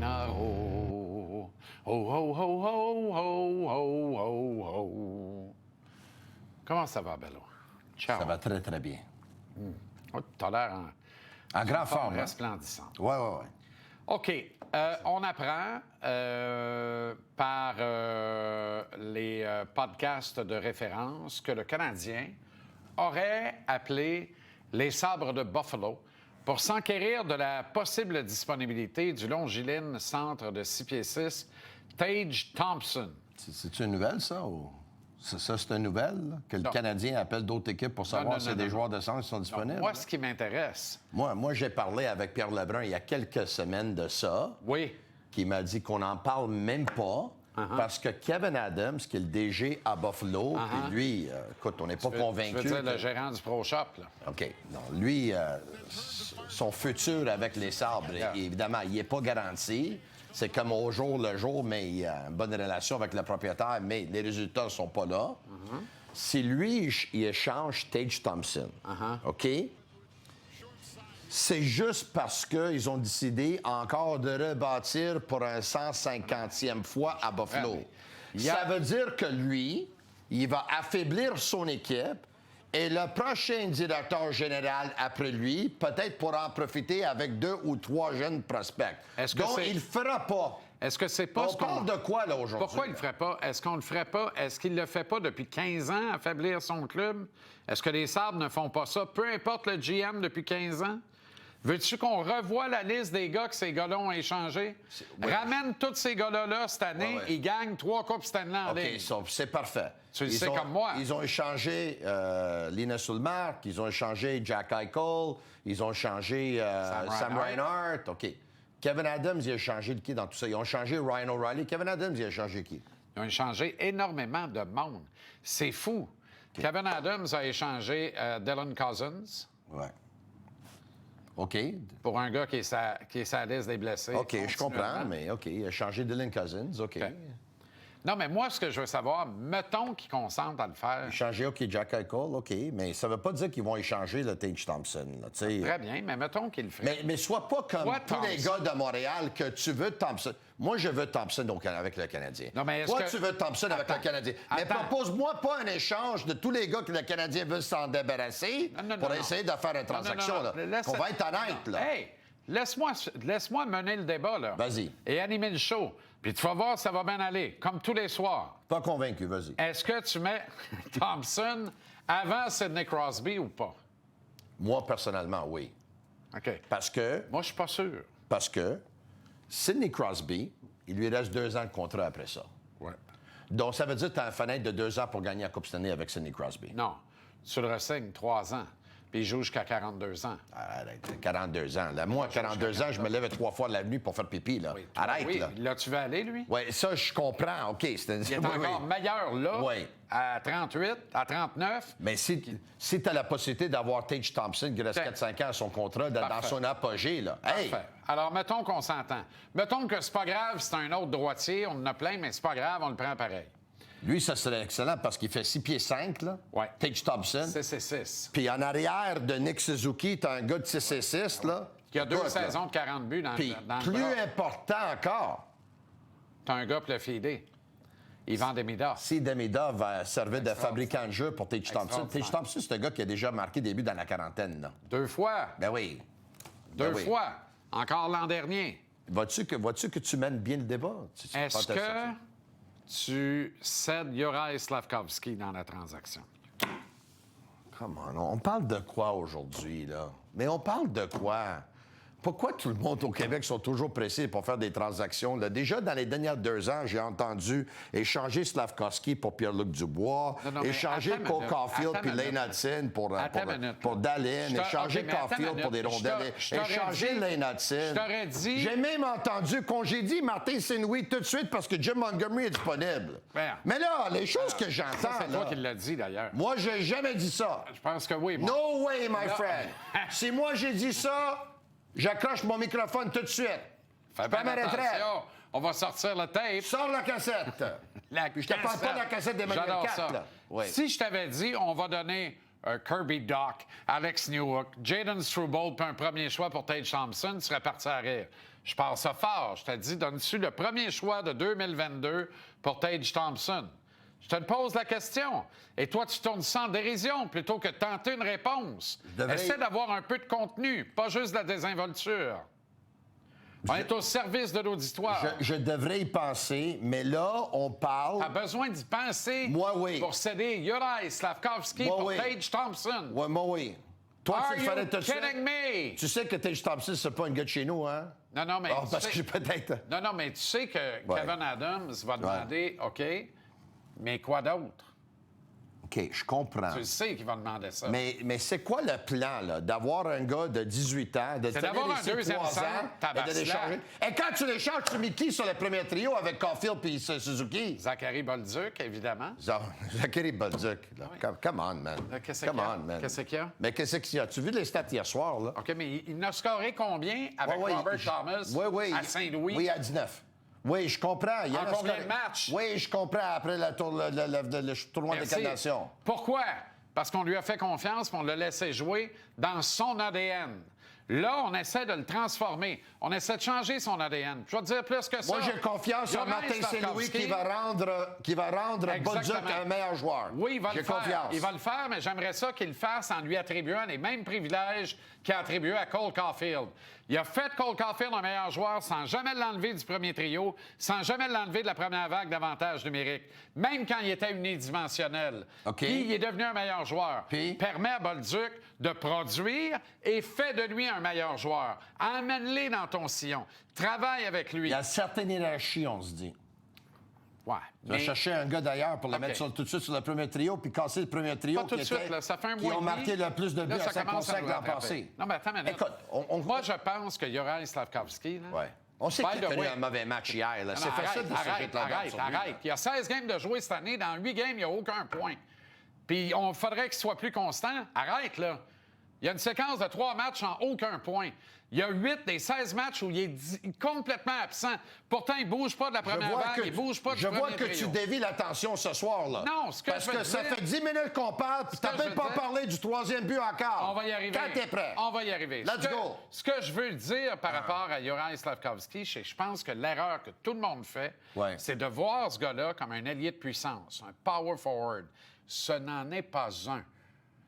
Gennaro. Oh, oh, oh, oh, oh, oh, oh, oh. Comment ça va, Bello? Ciao. Ça va très, très bien. Oh, t'as l'air En grande forme. resplendissant. Oui, oui, oui. OK. On apprend par les podcasts de référence que le Canadien aurait appelé les Sabres de Buffalo pour s'enquérir de la possible disponibilité du longiligne centre de 6 pieds 6, Tage Thompson. C'est une nouvelle, ça? Ou... Ça, c'est une nouvelle? Là? Que le Canadien appelle d'autres équipes pour savoir si des joueurs de centre sont disponibles? Non, moi, ce qui m'intéresse... Moi, j'ai parlé avec Pierre Lebrun il y a quelques semaines de ça. Oui. Qui m'a dit qu'on n'en parle même pas. Parce que Kevin Adams, qui est le DG à Buffalo, puis lui, écoute, on n'est pas convaincu. Tu veux dire le gérant du Pro Shop, là? OK. Non, lui, son futur avec les Sabres, évidemment, il n'est pas garanti. C'est comme au jour le jour, mais il a une bonne relation avec le propriétaire, mais les résultats ne sont pas là. Si lui, il échange Tage Thompson, OK? C'est juste parce qu'ils ont décidé encore de rebâtir pour un 150e fois à Buffalo. Ça veut dire que lui, il va affaiblir son équipe et le prochain directeur général après lui, peut-être pourra en profiter avec 2 ou 3 jeunes prospects. Donc, il ne le fera pas. Est-ce que c'est pas On parle de quoi, là, aujourd'hui? Pourquoi il ne le ferait pas? Est-ce qu'on le ferait pas? Est-ce qu'il le fait pas depuis 15 ans, affaiblir son club? Est-ce que les Sabres ne font pas ça? Peu importe le GM depuis 15 ans? Veux-tu qu'on revoie la liste des gars que ces gars-là ont échangés? Ramène tous ces gars-là cette année, ils gagnent 3 Coupes Stanley en ligne. OK, c'est parfait. Tu le sais comme moi. Ils ont échangé Linus Ullmark, ils ont échangé Jack Eichel, ils ont échangé Sam Reinhart. OK. Kevin Adams, il a échangé qui dans tout ça? Ils ont échangé Ryan O'Reilly. Kevin Adams, il a échangé qui? Ils ont échangé énormément de monde. C'est fou. Okay. Kevin Adams a échangé Dylan Cousins. Ouais. OK. Pour un gars qui est sa liste des blessés. OK, je comprends, mais OK. Il a changé Dylan Cousins. OK. Non, mais moi, ce que je veux savoir, mettons qu'ils consentent à le faire. Échanger, OK, Jack Eichel, OK. Mais ça ne veut pas dire qu'ils vont échanger le Tage Thompson. Là, très bien, mais mettons qu'ils le font. Mais sois pas comme tous les gars de Montréal que tu veux Thompson. Moi, je veux Thompson avec le Canadien. Non, mais toi, tu veux Thompson avec le Canadien. Mais propose-moi pas un échange de tous les gars que le Canadien veut s'en débarrasser pour essayer de faire une transaction. On va être honnête, là. Hey! Laisse-moi mener le débat, là. Vas-y. Et animer le show. Puis tu vas voir, ça va bien aller, comme tous les soirs. Pas convaincu, vas-y. Est-ce que tu mets Thompson avant Sidney Crosby ou pas? Moi, personnellement, oui. OK. Parce que... Moi, je suis pas sûr. Parce que Sidney Crosby, il lui reste 2 ans de contrat après ça. Ouais. Donc, ça veut dire que tu as une fenêtre de 2 ans pour gagner la Coupe Stanley avec Sidney Crosby. Non. Tu le ressignes 3 ans. Puis il joue jusqu'à 42 ans. Arrête, 42 ans. Là, moi, à 42 ans, je me lève 3 fois de l'avenue pour faire pipi. Là. Oui, arrête, oui. là. Là, tu veux aller, lui? Oui, ça, je comprends. OK. Il est encore meilleur là, à 38, à 39. Mais si tu as la possibilité d'avoir Tage Thompson qui reste 4-5 ans à son contrat dans son apogée, là. Hey! Parfait. Alors, mettons qu'on s'entend. Mettons que c'est pas grave, c'est un autre droitier, on en a plein, mais c'est pas grave, on le prend pareil. Lui, ça serait excellent parce qu'il fait 6 pieds 5, là. Ouais. Tage Thompson. 6 et 6. Puis en arrière de Nick Suzuki, t'as un gars de 6 et 6, là. Qui a 2 saisons de 40 buts dans Puis le plus bras. important encore. T'as un gars pour le filer. Yvan Demida. Si Demida va servir de fabricant de jeu pour Tage Thompson. Tage Thompson, c'est un gars qui a déjà marqué des buts dans la quarantaine, là. 2 fois. Ben oui. 2 fois. Encore l'an dernier. Vois-tu que tu mènes bien le débat? Est-ce que tu cèdes Juraj Slafkovský dans la transaction? Come on, on parle de quoi aujourd'hui, là? Mais on parle de quoi? Pourquoi tout le monde au Québec sont toujours pressés pour faire des transactions? Là? Déjà, dans les dernières 2 ans, j'ai entendu échanger Slafkovský pour Pierre-Luc Dubois, échanger Cole Caulfield puis Lane Hudson pour Dallin, échanger Caulfield pour des rondelles, échanger Lane Hudson. Je t'aurais dit... J'ai même entendu congédier Martin Saint-Louis tout de suite parce que Jim Montgomery est disponible. Mais là, les choses que j'entends... C'est toi qui l'as dit, d'ailleurs. Moi, j'ai jamais dit ça. Je pense que oui. Moi. No way, my friend. Si moi, j'ai dit ça... J'accroche mon microphone tout de suite. Fais bien attention. On va sortir le tape. Sors la cassette. Je te parle pas de la cassette d'Emmanuel 4. Là. Oui. Si je t'avais dit, on va donner Kirby Doc, Alex Newhook, Jaden Struble, puis un premier choix pour Tage Thompson, tu serais parti à rire. Je pars ça fort. Je te dis, donnes-tu le premier choix de 2022 pour Tage Thompson? Je te pose la question. Et toi, tu tournes ça en dérision plutôt que de tenter une réponse. Essaie d'avoir un peu de contenu, pas juste de la désinvolture. On est au service de l'auditoire. Je devrais y penser, mais là, on parle... Tu as besoin d'y penser moi, oui. pour céder Juraj Slavkovski moi, pour oui. Tage Thompson. Ouais, moi, oui. Toi, Are tu le ferais you tout de suite. kidding me? Tu sais que Tage Thompson, c'est pas un gars de chez nous, hein? Non, mais... Oh, parce que peut-être... Non, mais tu sais que Kevin Adams va demander, OK, mais quoi d'autre? OK, je comprends. Tu le sais qu'il va demander ça. Mais c'est quoi le plan, là? D'avoir un gars de 18 ans, de C'est d'avoir un deuxième centre, et de l'échanger. Et quand tu l'échanges, tu mets qui sur le premier trio avec Caulfield puis Suzuki? Zachary Bolduc, évidemment. Zachary Bolduc. Là. Come on, man. Qu'est-ce qu'il y a? Qu'est-ce qu'il y a? Mais qu'est-ce qu'il y a? Tu as vu les stats hier soir, là? OK, mais il n'a scoré combien avec Robert Thomas à Saint-Louis? Oui, à 19. Oui, je comprends. Il y en combien de matchs? Oui, je comprends. Après le tournoi de Canadiens. Pourquoi? Parce qu'on lui a fait confiance et on l'a laissé jouer dans son ADN. Là, on essaie de le transformer. On essaie de changer son ADN. Je vais te dire plus que ça. Moi, j'ai confiance en Martin Saint-Louis qui va rendre Bolduc un meilleur joueur. Oui, il va le faire. Confiance. Il va le faire, mais j'aimerais ça qu'il le fasse en lui attribuant les mêmes privilèges qu'il a attribués à Cole Caulfield. Il a fait Cole Caulfield un meilleur joueur sans jamais l'enlever du premier trio, sans jamais l'enlever de la première vague d'avantages numériques, même quand il était unidimensionnel. Okay. Puis il est devenu un meilleur joueur. Puis? Permet à Bolduc de produire et fait de lui un meilleur joueur. Emmène-les dans ton sillon. Travaille avec lui. Il y a une certaine hiérarchie, on se dit. Ouais. Tu vas chercher un gars d'ailleurs pour le mettre tout de suite sur le premier trio puis casser le premier trio pas tout de suite, là, ça fait un mois qui ont marqué le plus de buts à Saint-Conseil l'an passé. Non, mais attends une minute. Écoute, moi, je pense que Juraj Slavkovski... Là, ouais. On sait qu'il a connu un mauvais match hier. Là. C'est facile de se jeter arrête. Il y a 16 games de jouer cette année. Dans 8 games, il n'y a aucun point. Puis, il faudrait qu'il soit plus constant. Arrête, là. Il y a une séquence de 3 matchs en aucun point. Il y a 8 des 16 matchs où il est complètement absent. Pourtant, il ne bouge pas de la première vague, il ne bouge pas du premier trio. Je vois que tu dévies l'attention ce soir, là. Non, ce que parce je veux que ça dire... fait 10 minutes qu'on parle, puis tu n'as même pas parlé du troisième but encore. On va y arriver. Quand t'es prêt. On va y arriver. Let's go. Ce que je veux dire par rapport à Juraj Slavkovski, c'est que je pense que l'erreur que tout le monde fait, c'est de voir ce gars-là comme un allié de puissance, un power forward. Ce n'en est pas un.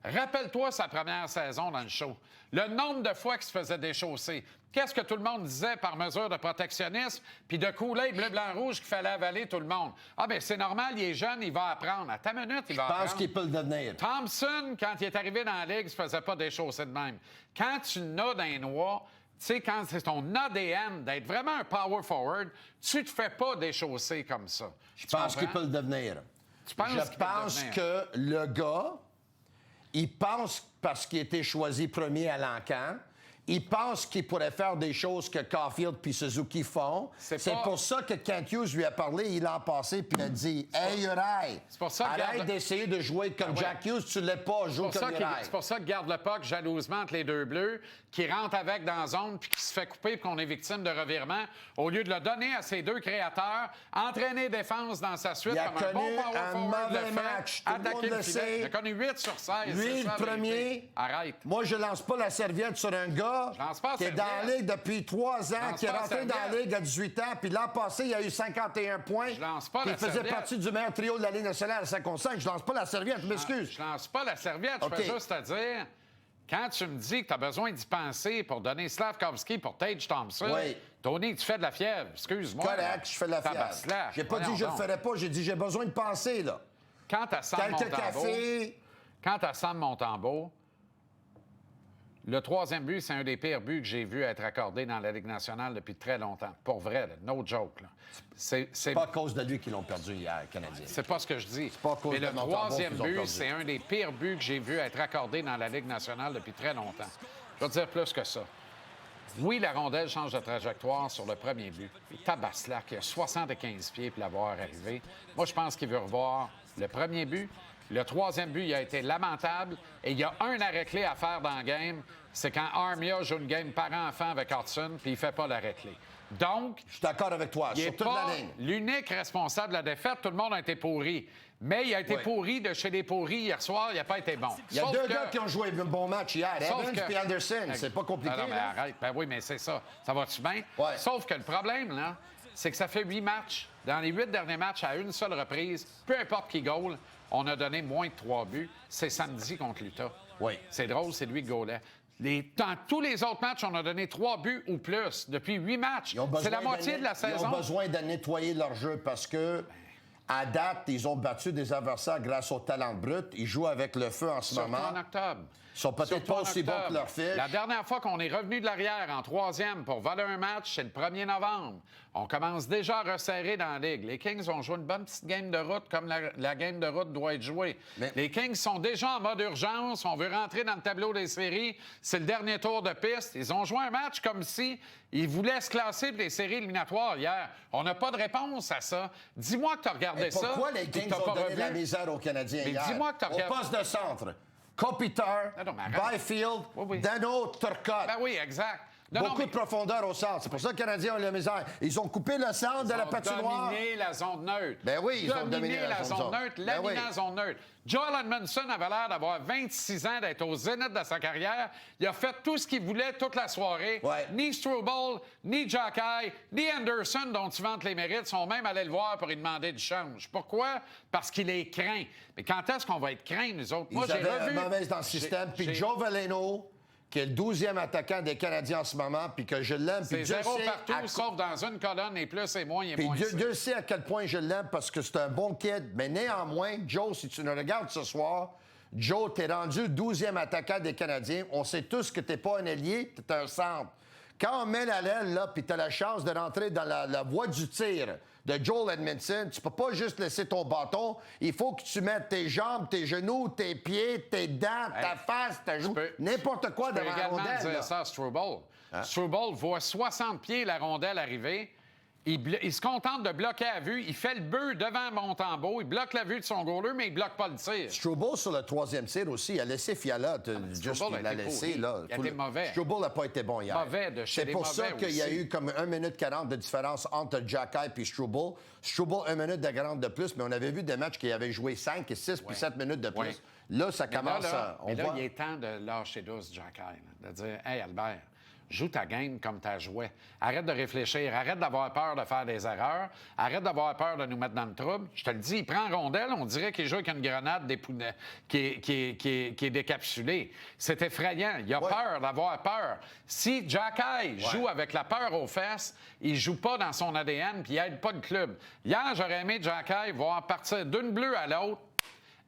Rappelle-toi sa première saison dans le show. Le nombre de fois qu'il se faisait déchausser. Qu'est-ce que tout le monde disait par mesure de protectionnisme puis de Kool-Aid bleu, blanc, rouge qu'il fallait avaler tout le monde? Ah, bien, c'est normal, il est jeune, il va apprendre. À ta minute, il va apprendre. Je pense qu'il peut le devenir. Thompson, quand il est arrivé dans la Ligue, il se faisait pas déchausser de même. Quand tu n'as d'un noix, tu sais, quand c'est ton ADN d'être vraiment un power forward, tu te fais pas déchausser comme ça. Je pense qu'il peut le devenir. Tu penses Je pense que le gars... Il pense, parce qu'il a été choisi premier à l'encan, il pense qu'il pourrait faire des choses que Caulfield puis Suzuki font. C'est pour ça que Kent Hughes lui a parlé l'an passé puis il a dit « Hey, Juraj, arrête d'essayer de jouer comme Jack Hughes, tu ne l'es pas, joue comme Juraj. » C'est pour ça qu'il garde le puck jalousement entre les deux bleus, qui rentre avec dans la zone puis qui se fait couper puis qu'on est victime de revirement, au lieu de le donner à ses deux créateurs, entraîner défense dans sa suite comme un bon power forward le fait, attaquer le filet. Il a connu 8 sur 16. Lui, le premier, arrête. Moi, je lance pas la serviette sur un gars qui est dans la Ligue depuis 3 ans, qui est rentré dans la Ligue à 18 ans, puis l'an passé, il a eu 51 points. Je lance pas la serviette. Il faisait partie du meilleur trio de la Ligue nationale à 55. Je lance pas la serviette, je m'excuse. Je lance pas la serviette, je fais juste te dire... Quand tu me dis que tu as besoin d'y penser pour donner Slavkovski pour Tage Thompson, Tony, tu fais de la fièvre. Excuse-moi. Correct, je fais de la fièvre. J'ai pas dit que je le ferais pas, j'ai dit j'ai besoin de penser, là. Quand à Sam Montembeault, le troisième but, c'est un des pires buts que j'ai vu être accordé dans la Ligue nationale depuis très longtemps. Pour vrai, là, no joke. C'est pas à cause de lui qu'ils l'ont perdu hier, Canadien. C'est pas ce que je dis. Pas à cause mais de le troisième but, c'est un des pires buts que j'ai vu être accordé dans la Ligue nationale depuis très longtemps. Je vais te dire plus que ça. Oui, la rondelle change de trajectoire sur le premier but. Tabaslac, il a 75 pieds pour l'avoir arrivé. Moi, je pense qu'il veut revoir le premier but. Le troisième but, il a été lamentable. Et il y a un arrêt-clé à faire dans le game. C'est quand Armia joue une game parent-enfant avec Hudson, puis il fait pas l'arrêt-clé. Donc, Je suis d'accord avec toi, il sur n'est toute pas la ligne. l'unique responsable de la défaite. Tout le monde a été pourri. Mais il a été pourri de chez les pourris hier soir. Il n'a pas été bon. Il y a deux gars qui ont joué un bon match hier, Evans et Anderson. C'est pas compliqué. Ah non, mais là. arrête. Ben oui, mais c'est ça. Ça va-tu bien? Ouais. Sauf que le problème, là, c'est que ça fait 8 matchs. Dans les 8 derniers matchs, à une seule reprise, peu importe qui goal, on a donné moins de 3 buts. C'est samedi contre l'Utah. Oui. C'est drôle, c'est lui qui goalait. Dans tous les autres matchs, on a donné 3 buts ou plus depuis 8 matchs. C'est la moitié de la saison. Ils ont besoin de nettoyer leur jeu parce que, à date, ils ont battu des adversaires grâce au talent brut. Ils jouent avec le feu en ce Surtout moment. en octobre. Ils sont peut-être Surtout pas en aussi bons octobre. que leur fiche. La dernière fois qu'on est revenu de l'arrière en 3e pour voler un match, c'est le 1er novembre. On commence déjà à resserrer dans la Ligue. Les Kings ont joué une bonne petite game de route comme la game de route doit être jouée. Mais... Les Kings sont déjà en mode urgence. On veut rentrer dans le tableau des séries. C'est le dernier tour de piste. Ils ont joué un match comme si ils voulaient se classer pour les séries éliminatoires hier. On n'a pas de réponse à ça. Dis-moi que tu as regardé ça. Pourquoi les Kings ont donné la misère aux Canadiens hier? Dis-moi que tu as regardé... Au poste de centre, Kopitar, Byfield, Dano, Turcotte. Ben oui, exact. Beaucoup de profondeur au centre. C'est pour ça que les Canadiens ont la misère. Ils ont coupé le centre de la patinoire. Ils ont dominé la zone neutre. Ben oui, ils ont dominé la zone neutre, laminé la zone neutre. Joel Edmondson avait l'air d'avoir 26 ans, d'être au zénith de sa carrière. Il a fait tout ce qu'il voulait toute la soirée. Ouais. Ni Struble, ni Jacky, ni Anderson, dont tu vantes les mérites, sont même allés le voir pour lui demander du change. Pourquoi? Parce qu'il est craint. Mais quand est-ce qu'on va être craint, nous autres? Moi, Ils j'ai avaient revu... mauvaise dans le système. Puis Joe Veleno, qui est le 12e attaquant des Canadiens en ce moment, puis que je l'aime. C'est zéro partout, sauf dans une colonne, et plus et moins, et puis moins. Dieu sait à quel point je l'aime parce que c'est un bon kid. Mais néanmoins, Joe, si tu nous regardes ce soir, Joe, t'es rendu 12e attaquant des Canadiens. On sait tous que t'es pas un ailier, t'es un centre. Quand on met la l'aile, là, puis t'as la chance de rentrer dans la voie du tir de Joel Edmondson, tu peux pas juste laisser ton bâton. Il faut que tu mettes tes jambes, tes genoux, tes pieds, tes dents, ta face, ta joue, n'importe quoi devant la rondelle. Je peux également dire ça à Struble. Struble voit 60 pieds la rondelle arriver. Il se contente de bloquer à vue. Il fait le bœuf devant Montembeault. Il bloque la vue de son goaler, mais il bloque pas le tir. Struble, sur le troisième tir aussi, il a laissé Fiala. Juste il l'a laissé, là. Il a été mauvais. Struble n'a pas été bon hier. Mauvais de chez les mauvais. C'est pour ça qu'il y a eu comme 1 minute 40 de différence entre Jacky et Struble. Struble, 1 minute de 40 de plus, mais on avait vu des matchs qui avaient joué 5 et 6 puis 7 minutes de plus. Ouais. Là, ça commence à... Mais là, il est temps de lâcher douce, Jacky. De dire, « Hey, Albert, joue ta game comme tu as joué. Arrête de réfléchir. Arrête d'avoir peur de faire des erreurs. Arrête d'avoir peur de nous mettre dans le trouble. Je te le dis, il prend rondelle, on dirait qu'il joue avec une grenade qui est décapsulée. C'est effrayant. Il a peur d'avoir peur. Si Jacky joue avec la peur aux fesses, il joue pas dans son ADN puis il aide pas le club. Hier, j'aurais aimé Jacky voir partir d'une bleue à l'autre,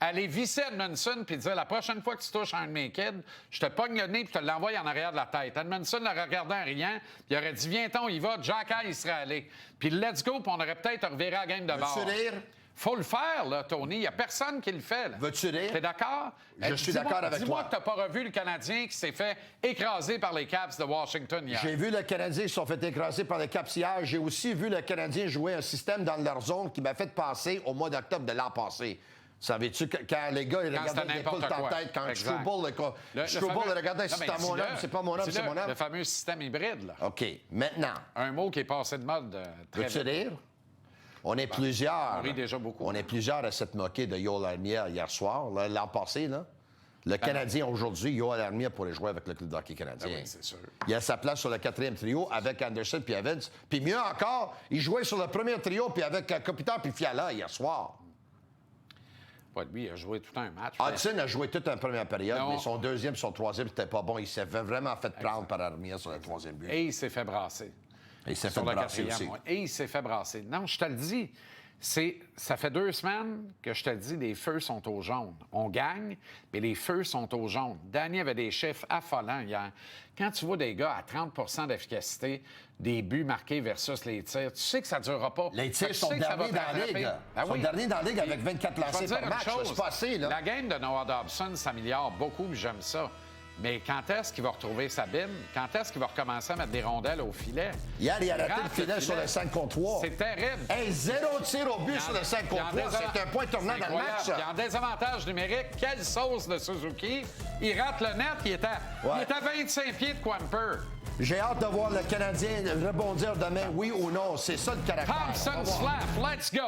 aller visser Edmondson puis dire la prochaine fois que tu touches un de mes kids, je te pogne le nez puis je te l'envoie en arrière de la tête. Edmondson l'aurait regardé en riant, puis il aurait dit viens-t'en, il va, Jacky, il serait allé. Puis let's go, puis on aurait peut-être reviré la game de bord. Veux-tu rire? Faut le faire, là, Tony. Il n'y a personne qui le fait. Là. Veux-tu rire? T'es d'accord? Je suis d'accord avec toi. Dis-moi que t'as pas revu le Canadien qui s'est fait écraser par les Caps de Washington hier. J'ai vu le Canadien qui se sont fait écraser par les Caps hier. J'ai aussi vu le Canadien jouer un système dans leur zone qui m'a fait penser au mois d'octobre de l'an passé. Savais-tu que quand les gars ils regardaient les poules en tête, quand Struble regardait si c'était mon homme, c'est pas mon homme, c'est mon homme. Le fameux système hybride, là. OK. Maintenant. Un mot qui est passé de mode très vite. Veux-tu rire? On est plusieurs. On rit déjà beaucoup. On est plusieurs à s'être moqués de Yoel Armia hier soir, l'an passé, là. Le Canadien aujourd'hui, Yoel Armia pourrait jouer avec le club de hockey canadien. Ah oui, c'est sûr. Il a sa place sur le 4e trio avec Anderson puis Evans. Puis mieux encore, il jouait sur le premier trio puis avec Kopitar puis Fiala hier soir. Pas lui, il a joué tout un match. Hudson a joué toute une première période, Non. mais son deuxième, son troisième, c'était pas bon. Il s'est vraiment fait prendre par Armia sur le troisième but. Et il s'est fait brasser. Et il s'est fait Sur le brasser aussi. quatrième, ouais. Et il s'est fait brasser. Non, je te le dis, ça fait 2 semaines que je te le dis, les feux sont au jaune. On gagne, mais les feux sont au jaune. Danny avait des chiffres affolants hier. Quand tu vois des gars à 30 d'efficacité, des buts marqués versus les tirs, tu sais que ça ne durera pas. Les tirs sont derniers dans la Ligue. Ils sont derniers dans la Ligue avec 24 lancés par match. C'est pas assez, là. La game de Noah Dobson s'améliore beaucoup, j'aime ça. Mais quand est-ce qu'il va retrouver Sabine? Quand est-ce qu'il va recommencer à mettre des rondelles au filet? Hier, il a raté le filet sur le 5 contre 3. C'est terrible. Hey, 0 tir au but sur le 5 contre 3. C'est un point tournant dans le match. Puis en désavantage numérique, quelle sauce de Suzuki. Il rate le net, il est à 25 pieds de Quamper. J'ai hâte de voir le Canadien rebondir demain, oui ou non. C'est ça le caractère. Thompson Au revoir. slap, let's go!